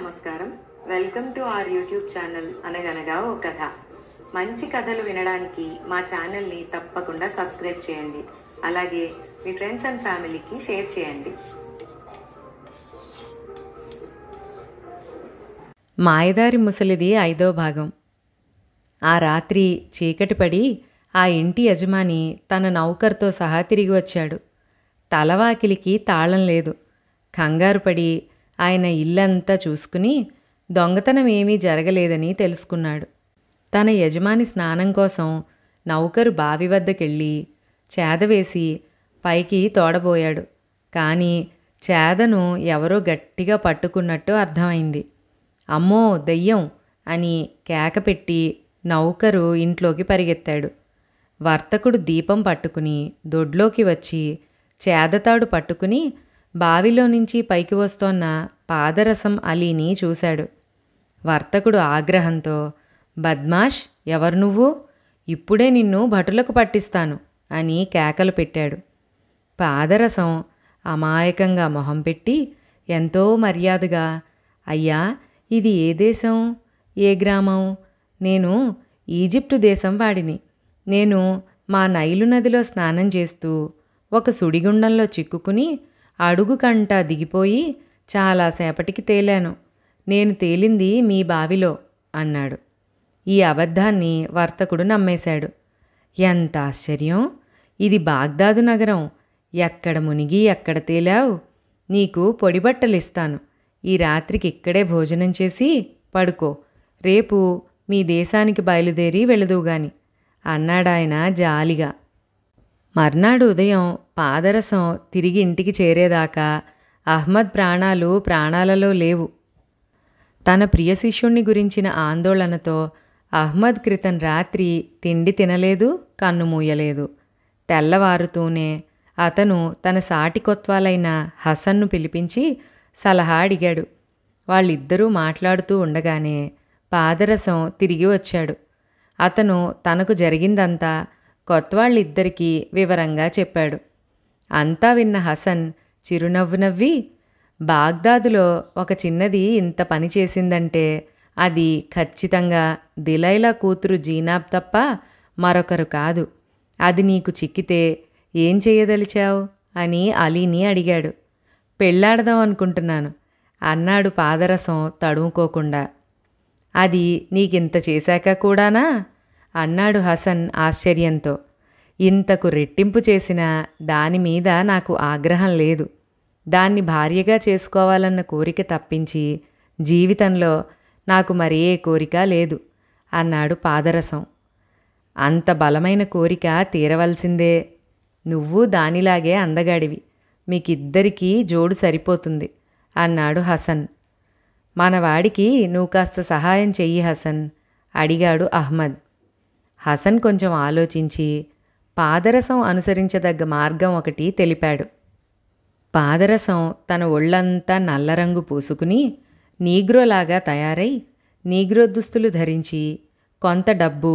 నమస్కారం. Welcome to our YouTube channel అనగనగా ఓ కథ. మంచి కథలు వినడానికి మా ఛానల్ని తప్పకుండా సబ్స్క్రైబ్ చేయండి. అలాగే మీ ఫ్రెండ్స్ అండ్ ఫ్యామిలీకి షేర్ చేయండి. మాయదారి ముసలిది 5వ భాగం. ఆ రాత్రి చీకటి పడి ఆ ఇంటి యజమాని తన నౌకర్తో సహా తిరిగి వచ్చాడు. తలవాకిలికి తాళం లేదు. కంగారు పడి ఆయన ఇల్లంతా చూసుకుని దొంగతనం ఏమీ జరగలేదని తెలుసుకున్నాడు. తన యజమాని స్నానం కోసం నౌకరు బావి వద్దకెళ్ళి చేదవేసి పైకి తోడబోయాడు. కానీ చేదను ఎవరో గట్టిగా పట్టుకున్నట్టు అర్థమైంది. అమ్మో దెయ్యం అని కేకపెట్టి నౌకరు ఇంట్లోకి పరిగెత్తాడు. వర్తకుడు దీపం పట్టుకుని దొడ్లోకి వచ్చి చేదతాడు పట్టుకుని బావిలో నుంచి పైకి వస్తోన్న పాదరసం అలీని చూశాడు. వర్తకుడు ఆగ్రహంతో, బద్మాష్, ఎవరు నువ్వు? ఇప్పుడే నిన్ను భటులకు పట్టిస్తాను అని కేకలు పెట్టాడు. పాదరసం అమాయకంగా మొహం పెట్టి ఎంతో మర్యాదగా, అయ్యా, ఇది ఏ దేశం, ఏ గ్రామం? నేను ఈజిప్టు దేశం వాడిని. నేను మా నైలు నదిలో స్నానం చేస్తూ ఒక సుడిగుండంలో చిక్కుకుని అడుగు కంట దిగిపోయి చాలాసేపటికి తేలాను. నేను తేలింది మీ బావిలో అన్నాడు. ఈ అబద్ధాన్ని వర్తకుడు నమ్మేశాడు. ఎంత ఆశ్చర్యం! ఇది బాగ్దాదు నగరం. ఎక్కడ మునిగి ఎక్కడ తేలావు? నీకు పొడిబట్టలిస్తాను. ఈ రాత్రికి ఇక్కడే భోజనం చేసి పడుకో. రేపు మీ దేశానికి బయలుదేరి వెళుదువుగాని అన్నాడాయన జాలిగా. మర్నాడు ఉదయం పాదరసం తిరిగి ఇంటికి చేరేదాకా అహ్మద్ ప్రాణాలలో లేవు. తన ప్రియ శిష్యుణ్ణి గురించిన ఆందోళనతో అహ్మద్ క్రితం రాత్రి తిండి తినలేదు, కన్ను మూయలేదు. తెల్లవారుతూనే అతను తన సాటి కొత్వాలైన హసన్ను పిలిపించి సలహా అడిగాడు. వాళ్ళిద్దరూ మాట్లాడుతూ ఉండగానే పాదరసం తిరిగి వచ్చాడు. అతను తనకు జరిగిందంతా కొత్వాళ్ళిద్దరికీ వివరంగా చెప్పాడు. అంతా విన్న హసన్ చిరునవ్వు నవ్వి, బాగ్దాదులో ఒక చిన్నది ఇంత పని చేసిందంటే అది ఖచ్చితంగా దిలైలా కూతురు జీనాబ్ తప్ప మరొకరు కాదు. అది నీకు చిక్కితే ఏం చేయదలిచావు అని అలీని అడిగాడు. పెళ్ళాడదాం అనుకుంటున్నాను అన్నాడు పాదరసం తడుముకోకుండా. అది నీకింత చేశాక కూడానా అన్నాడు హసన్ ఆశ్చర్యంతో. ఇంతకు రెట్టింపు చేసిన దానిమీద నాకు ఆగ్రహం లేదు. దాన్ని భార్యగా చేసుకోవాలన్న కోరిక తప్పించి జీవితంలో నాకు మరే కోరిక లేదు అన్నాడు పాదరసం. అంత బలమైన కోరిక తీరవలసిందే. నువ్వు దానిలాగే అందగాడివి. మీకిద్దరికీ జోడు సరిపోతుంది అన్నాడు హసన్. మనవాడికి నువ్వు కాస్త సహాయం చెయ్యి హసన్ అడిగాడు అహ్మద్. హసన్ కొంచెం ఆలోచించి పాదరసం అనుసరించదగ్గ మార్గం ఒకటి తెలిపాడు. పాదరసం తన ఒళ్ళంతా నల్లరంగు పూసుకుని నీగ్రోలాగా తయారై నీగ్రో దుస్తులు ధరించి కొంత డబ్బు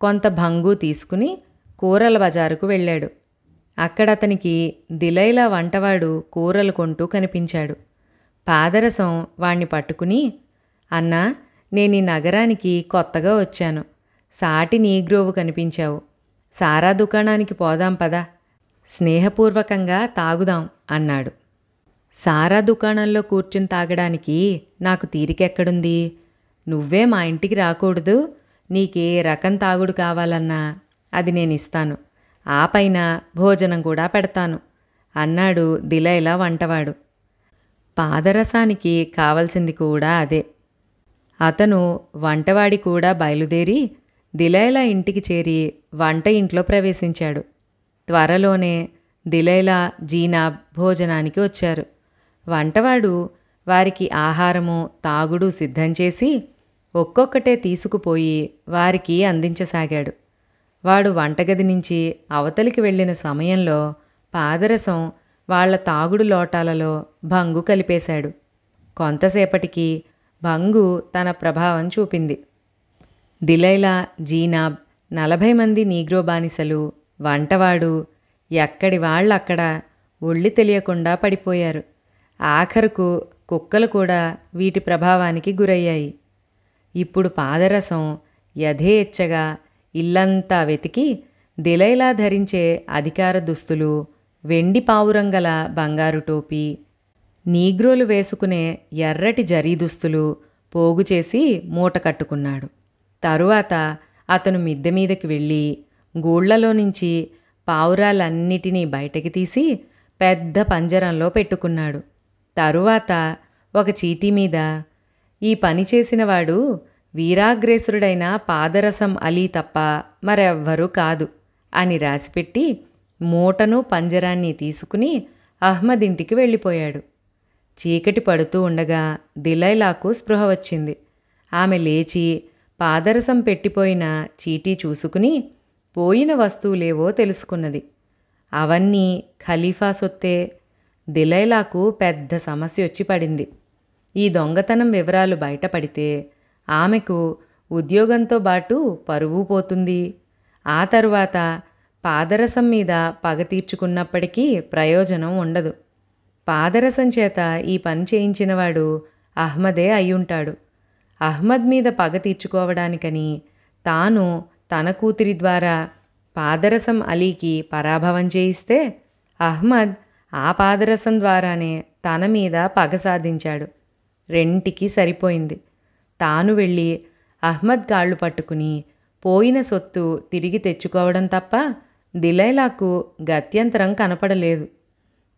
కొంత భంగు తీసుకుని కూరల బజారుకు వెళ్ళాడు. అక్కడతనికి దిలైలా వంటవాడు కూరలు కొంటూ కనిపించాడు. పాదరసం వాణ్ణి పట్టుకుని, అన్నా, నేనీ నగరానికి కొత్తగా వచ్చాను. సాటి నీగ్రోవు కనిపించావు. సారా దుకాణానికి పోదాం పదా, స్నేహపూర్వకంగా తాగుదాం అన్నాడు. సారా దుకాణంలో కూర్చుని తాగడానికి నాకు తీరికెక్కడుంది? నువ్వే మా ఇంటికి రాకూడదు. నీకే రకం తాగుడు కావాలన్నా అది నేనిస్తాను. ఆ పైన భోజనం కూడా పెడతాను అన్నాడు దిలైలా వంటవాడు. పాదరసానికి కావలసింది కూడా అదే. అతను వంటవాడి కూడా బయలుదేరి దిలైలా ఇంటికి చేరి వంట ఇంట్లో ప్రవేశించాడు. త్వరలోనే దిలైలా, జీనాబ్ భోజనానికి వచ్చారు. వంటవాడు వారికి ఆహారము తాగుడు సిద్ధం చేసి ఒక్కొక్కటే తీసుకుపోయి వారికి అందించసాగాడు. వాడు వంటగది నుంచి అవతలికి వెళ్ళిన సమయంలో పాదరసం వాళ్ల తాగుడు లోటాలలో భంగు కలిపేశాడు. కొంతసేపటికి భంగు తన ప్రభావం చూపింది. దిలైలా, జీనాబ్, 40 మంది నీగ్రో బానిసలు, వంటవాడు ఎక్కడి వాళ్ళక్కడ ఒళ్ళి తెలియకుండా పడిపోయారు. ఆఖరుకు కుక్కలు కూడా వీటి ప్రభావానికి గురయ్యాయి. ఇప్పుడు పాదరసం యథేచ్ఛగా ఇల్లంతా వెతికి దిలైలా ధరించే అధికార దుస్తులు, వెండి పావురం గల బంగారు టోపీ, నీగ్రోలు వేసుకునే ఎర్రటి జరీ దుస్తులు పోగు చేసి మూట కట్టుకున్నాడు. తరువాత అతను మిద్దె మీదకి వెళ్ళి గూళ్లలో నుంచి పావురాలన్నిటినీ బయటకి తీసి పెద్ద పంజరంలో పెట్టుకున్నాడు. తరువాత ఒక చీటీ మీద ఈ పని చేసినవాడు వీరాగ్రేసురుడైన పాదరసం అలీ తప్ప మరెవ్వరూ కాదు అని రాసిపెట్టి మూటను పంజరాన్ని తీసుకుని అహ్మద్ ఇంటికి వెళ్ళిపోయాడు. చీకటి పడుతూ ఉండగా దిలైలాకు స్పృహ వచ్చింది. ఆమె లేచి పాదరసం పెట్టిపోయిన చీటీ చూసుకుని పోయిన వస్తువులేవో తెలుసుకున్నది. అవన్నీ ఖలీఫా సొత్తే. దిలైలాకు పెద్ద సమస్య వచ్చి పడింది. ఈ దొంగతనం వివరాలు బయటపడితే ఆమెకు ఉద్యోగంతో బాటు పరువు పోతుంది. ఆ తరువాత పాదరసం మీద పగ తీర్చుకున్నప్పటికీ ప్రయోజనం ఉండదు. పాదరసం చేత ఈ పని చేయించినవాడు అహ్మదే అయ్యుంటాడు. అహ్మద్ మీద పగ తీర్చుకోవడానికని తాను తన కూతురి ద్వారా పాదరసం అలీకి పరాభవం చేయిస్తే అహ్మద్ ఆ పాదరసం ద్వారానే తన మీద పగ సాధించాడు. రెంటికి సరిపోయింది. తాను వెళ్ళి అహ్మద్ కాళ్ళు పట్టుకుని పోయిన సొత్తు తిరిగి తెచ్చుకోవడం తప్ప దిలైలాకు గత్యంతరం కనపడలేదు.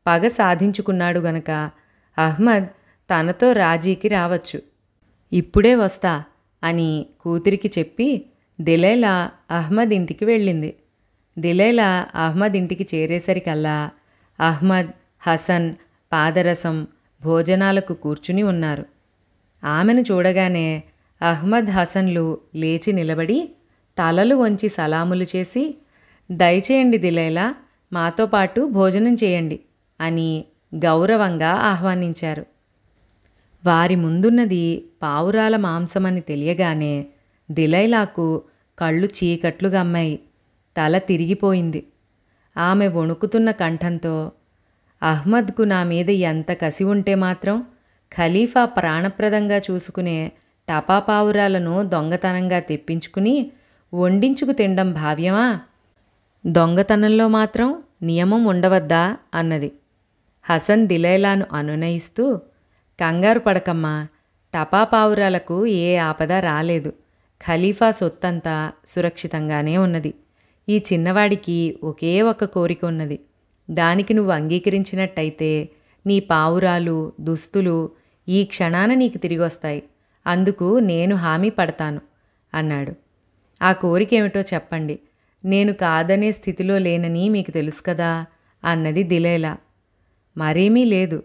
పగ సాధించుకున్నాడు గనక అహ్మద్ తనతో రాజీకి రావచ్చు. ఇప్పుడే వస్తా అని కూతురికి చెప్పి దిలైలా అహ్మద్ ఇంటికి వెళ్ళింది. దిలైలా అహ్మద్ ఇంటికి చేరేసరికల్లా అహ్మద్, హసన్ పాదరసం భోజనాలకు కూర్చుని ఉన్నారు. ఆమెను చూడగానే అహ్మద్, హసన్లు లేచి నిలబడి తలలు వంచి సలాములు చేసి, దయచేయండి దిలైలా, మాతో పాటు భోజనం చేయండి అని గౌరవంగా ఆహ్వానించారు. వారి ముందున్నది పావురాల మాంసమని తెలియగానే దిలైలాకు కళ్ళు చీకట్లు గమ్మాయి. తల తిరిగిపోయింది. ఆమె వణుకుతున్న కంఠంతో, అహ్మద్కు నా మీద ఎంత కసి ఉంటే మాత్రం ఖలీఫా ప్రాణప్రదంగా చూసుకునే టపా పావురాలను దొంగతనంగా తెప్పించుకుని వండించుకు తినడం భావ్యమా? దొంగతనంలో మాత్రం నియమం ఉండవద్దా అన్నది. హసన్ దిలైలాను అనునయిస్తూ, కంగారు పడకమ్మా, టపా పావురాలకు ఏ ఆపద రాలేదు. ఖలీఫా సొత్తంతా సురక్షితంగానే ఉన్నది. ఈ చిన్నవాడికి ఒకే ఒక కోరిక ఉన్నది. దానికి నువ్వు అంగీకరించినట్టయితే నీ పావురాలు, దుస్తులు ఈ క్షణాన నీకు తిరిగొస్తాయి. అందుకు నేను హామీ పడతాను అన్నాడు. ఆ కోరికేమిటో చెప్పండి. నేను కాదనే స్థితిలో లేనని మీకు తెలుసు కదా అన్నది దిలైలా. మరేమీ లేదు.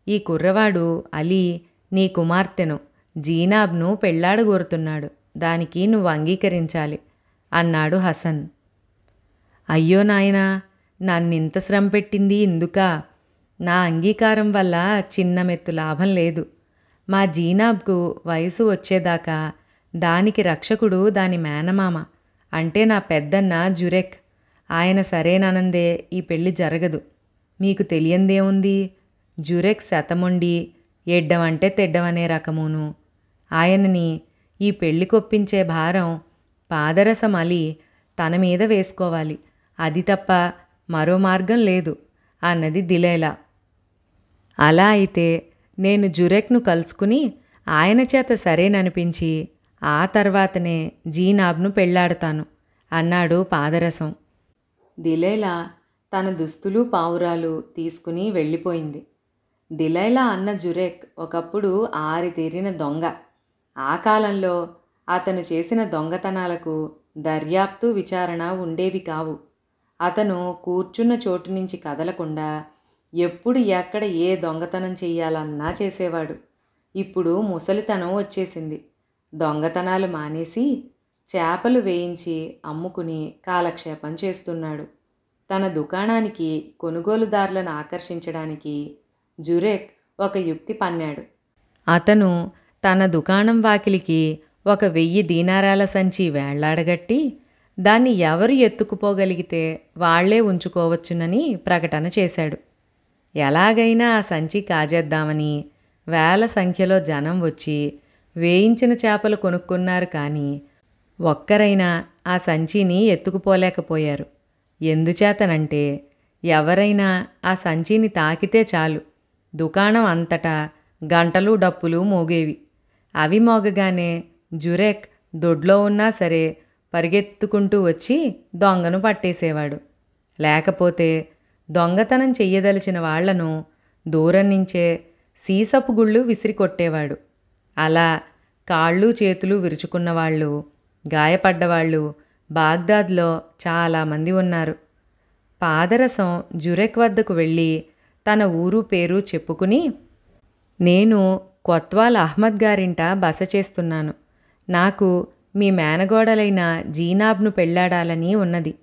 ఈ కుర్రవాడు అలీ నీ కుమార్తెను జీనాబ్ను పెళ్లాడగోరుతున్నాడు. దానికి నువ్వు అంగీకరించాలి అన్నాడు హసన్. అయ్యో నాయనా, నన్నింత శ్రమ పెట్టింది ఇందుకా? నా అంగీకారం వల్ల చిన్న మెత్తు లాభం లేదు. మా జీనాబ్కు వయసు వచ్చేదాకా దానికి రక్షకుడు దాని మేనమామ, అంటే నా పెద్దన్న జురెక్. ఆయన సరేననందే ఈ పెళ్లి జరగదు. మీకు తెలియందేముంది? జురెక్ శతమొండి, ఎడ్డమంటే తెడ్డమనే రకమును. ఆయనని ఈ పెళ్లి కొప్పించే భారం పాదరసం అలీ తన మీద వేసుకోవాలి. అది తప్ప మరో మార్గం లేదు అన్నది దిలైలా. అలా అయితే నేను జురెక్ను కలుసుకుని ఆయన చేత సరేననిపించి ఆ తర్వాతనే జీనాబ్ను పెళ్లాడతాను అన్నాడు పాదరసం. దిలైలా తన దుస్తులు, పావురాలు తీసుకుని వెళ్ళిపోయింది. దిలైలా అన్న జురెక్ ఒకప్పుడు ఆరితేరిన దొంగ. ఆ కాలంలో అతను చేసిన దొంగతనాలకు దర్యాప్తు, విచారణ ఉండేవి కావు. అతను కూర్చున్న చోటు నుంచి కదలకుండా ఎప్పుడు ఎక్కడ ఏ దొంగతనం చెయ్యాలన్నా చేసేవాడు. ఇప్పుడు ముసలితనం వచ్చేసింది. దొంగతనాలు మానేసి చేపలు వేయించి అమ్ముకుని కాలక్షేపం చేస్తున్నాడు. తన దుకాణానికి కొనుగోలుదారులను ఆకర్షించడానికి జురెక్ ఒక యుక్తి పన్నాడు. అతను తన దుకాణం వాకిలికి 1000 దీనారాల సంచి వేళ్లాడగట్టి దాన్ని ఎవరు ఎత్తుకుపోగలిగితే వాళ్లే ఉంచుకోవచ్చునని ప్రకటన చేశాడు. ఎలాగైనా ఆ సంచి కాజేద్దామని వేల సంఖ్యలో జనం వచ్చి వేయించిన చేపలు కొనుక్కున్నారు, కానీ ఒక్కరైనా ఆ సంచిని ఎత్తుకుపోలేకపోయారు. ఎందుచేతనంటే ఎవరైనా ఆ సంచిని తాకితే చాలు దుకాణం అంతటా గంటలు డప్పులు మోగేవి. అవి మోగగానే జురెక్ దొడ్లో ఉన్నా సరే పరిగెత్తుకుంటూ వచ్చి దొంగను పట్టేసేవాడు. లేకపోతే దొంగతనం చెయ్యదలిచిన వాళ్లను దూరం నుంచే సీసపు గుళ్ళు విసిరికొట్టేవాడు. అలా కాళ్ళు చేతులు విరుచుకున్నవాళ్ళు, గాయపడ్డవాళ్ళు బాగ్దాద్లో చాలామంది ఉన్నారు. పాదరసం జురెక్ వద్దకు వెళ్ళి తన ఊరు పేరు చెప్పుకుని, నేను కొత్వాల్ అహ్మద్ గారింట బస చేస్తున్నాను. నాకు మీ మేనగోడలైన జీనాబ్ను పెళ్లాడాలని ఉన్నది.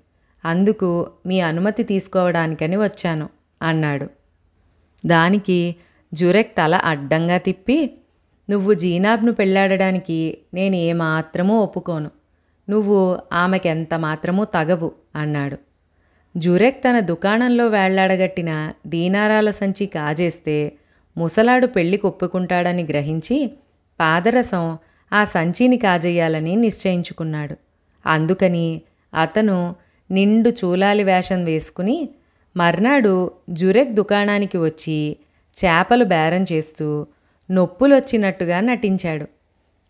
అందుకు మీ అనుమతి తీసుకోవడానికని వచ్చాను అన్నాడు. దానికి జురెక్ తల అడ్డంగా తిప్పి, నువ్వు జీనాబ్ను పెళ్లాడడానికి నేను ఏమాత్రమూ ఒప్పుకోను. నువ్వు ఆమెకెంత మాత్రమూ తగవు అన్నాడు. జురెక్ తన దుకాణంలో వేళ్లాడగట్టిన దీనారాల సంచి కాజేస్తే ముసలాడు పెళ్లికి ఒప్పుకుంటాడని గ్రహించి పాదరసం ఆ సంచిని కాజేయాలని నిశ్చయించుకున్నాడు. అందుకని అతను నిండు చూలాలి వేషం వేసుకుని మర్నాడు జురెక్ దుకాణానికి వచ్చి చేపలు బేరం చేస్తూ నొప్పులొచ్చినట్టుగా నటించాడు.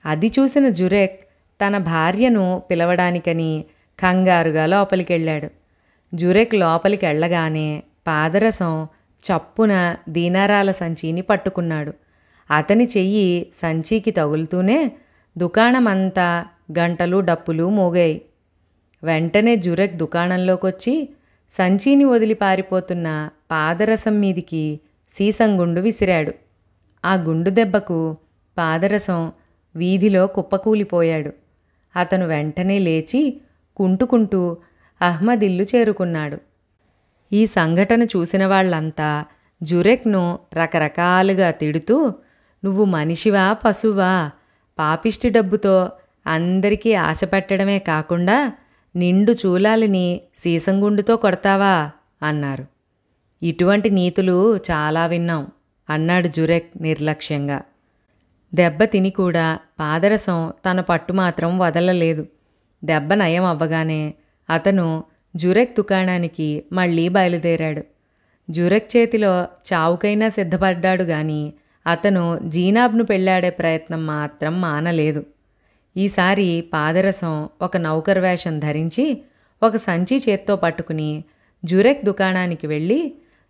అది చూసిన జురెక్ తన భార్యను పిలవడానికని కంగారుగా లోపలికెళ్ళాడు. జురెక్ లోపలికెళ్ళగానే పాదరసం చప్పున దీనారాల సంచిని పట్టుకున్నాడు. అతని చెయ్యి సంచికి తగులుతూనే దుకాణమంతా గంటలు డప్పులు మోగాయి. వెంటనే జురెక్ దుకాణంలోకొచ్చి సంచిని వదిలి పారిపోతున్న పాదరసం మీదికి సీసంగుండు విసిరాడు. ఆ గుండు దెబ్బకు పాదరసం వీధిలో కుప్పకూలిపోయాడు. అతను వెంటనే లేచి కుంటుకుంటూ అహ్మద్ ఇల్లు చేరుకున్నాడు. ఈ సంఘటన చూసిన వాళ్లంతా జురెక్ను రకరకాలుగా తిడుతూ, నువ్వు మనిషివా పశువా? పాపిష్టి డబ్బుతో అందరికీ ఆశ పెట్టడమే కాకుండా నిండు చూలాలిని సీసంగుండుతో కొడతావా అన్నారు. ఇటువంటి నీతులు చాలా విన్నాం అన్నాడు జురెక్ నిర్లక్ష్యంగా. దెబ్బ తిని కూడా పాదరసం తన పట్టు మాత్రం వదలలేదు. దెబ్బ నయం అవ్వగానే అతను జురెక్ దుకాణానికి మళ్ళీ బయలుదేరాడు. జురెక్ చేతిలో చావుకైనా సిద్ధపడ్డాడు గాని అతను జీనాబ్ను పెళ్లాడే ప్రయత్నం మాత్రం మానలేదు. ఈసారి పాదరసం ఒక నౌకర్ వేషం ధరించి ఒక సంచి చేత్తో పట్టుకుని జురెక్ దుకాణానికి వెళ్ళి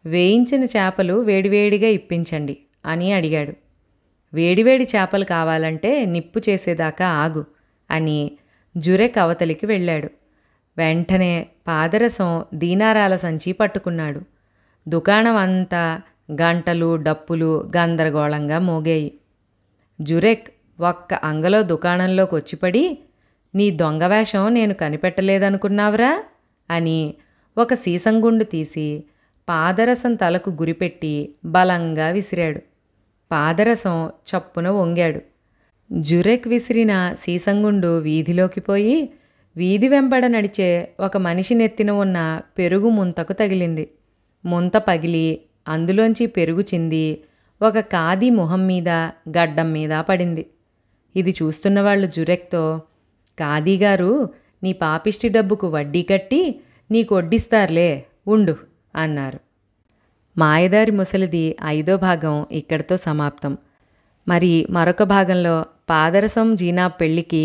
వేయించిన చేపలు వేడివేడిగా ఇప్పించండి అని అడిగాడు. వేడివేడి చేపలు కావాలంటే నిప్పు చేసేదాకా ఆగు అని జురెక్ అవతలికి వెళ్ళాడు. వెంటనే పాదరసం దీనారాల సంచి పట్టుకున్నాడు. దుకాణం అంతా గంటలు డప్పులు గందరగోళంగా మోగాయి. జురెక్ ఒక్క అంగలో దుకాణంలోకి వచ్చిపడి, నీ దొంగవేషం నేను కనిపెట్టలేదనుకున్నావురా అని ఒక సీసంగుండు తీసి పాదరసం తలకు గురిపెట్టి బలంగా విసిరాడు. పాదరసం చప్పున వంగాడు. జురెక్ విసిరిన సీసంగుండు వీధిలోకి పోయి వీధి వెంబడ నడిచే ఒక మనిషి నెత్తిన ఉన్న పెరుగు ముంతకు తగిలింది. ముంత పగిలి అందులోంచి పెరుగు చింది ఒక ఖాదీ మొహం మీద గడ్డం మీద పడింది. ఇది చూస్తున్నవాళ్ళు జురెక్తో, ఖాదీగారు నీ పాపిష్టి డబ్బుకు వడ్డీ కట్టి నీకు వడ్డిస్తారులే ఉండు అన్నారు. మాయదారి ముసలిది 5వ భాగం ఇక్కడితో సమాప్తం. మరి మరొక భాగంలో పాదరసం జీనాబ్ పెళ్లికి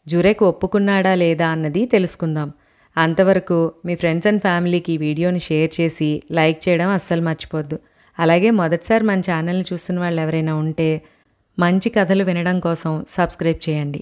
జురెక్ ఒప్పుకున్నాడా లేదా అన్నది తెలుసుకుందాం. అంతవరకు మీ ఫ్రెండ్స్ అండ్ ఫ్యామిలీకి వీడియోని షేర్ చేసి లైక్ చేయడం అస్సలు మర్చిపోద్దు. అలాగే మొదటిసారి మన ఛానల్ని చూస్తున్న వాళ్ళు ఎవరైనా ఉంటే మంచి కథలు వినడం కోసం సబ్స్క్రైబ్ చేయండి.